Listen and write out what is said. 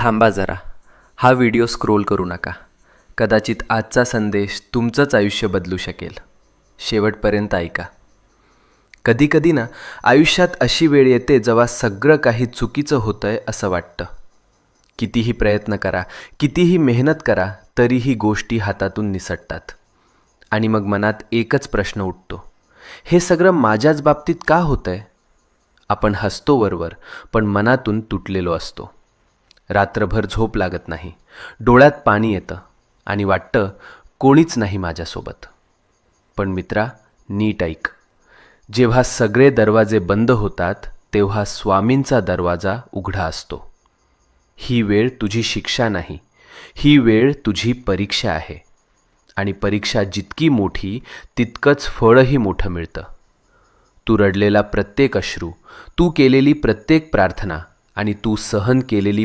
थांबा जरा. हा व्हिडिओ स्क्रोल करू नका. कदाचित आजचा संदेश तुमचंच आयुष्य बदलू शकेल. शेवटपर्यंत ऐका. कधीकधी ना आयुष्यात अशी वेळ येते जेव्हा सगळं काही चुकीचं होतंय असं वाटतं. कितीही प्रयत्न करा, कितीही मेहनत करा, तरीही गोष्टी हातातून निसटतात. आणि मग मनात एकच प्रश्न उठतो, हे सगळं माझ्याच बाबतीत का होतंय? आपण हसतो वरवर, पण मनातून तुटलेलो असतो. रात्रभर झोप लागत नाही, डोळ्यात पाणी येतं आणि वाटतं कोणीच नाही माझ्यासोबत. पण मित्रा, नीट ऐक. जेव्हा सगळे दरवाजे बंद होतात तेव्हा स्वामींचा दरवाजा उघडा असतो. ही वेळ तुझी शिक्षा नाही, ही वेळ तुझी परीक्षा आहे. आणि परीक्षा जितकी मोठी तितकंच फळही मोठं मिळतं. तू रडलेला प्रत्येक अश्रू, तू केलेली प्रत्येक प्रार्थना आणि तू सहन केलेली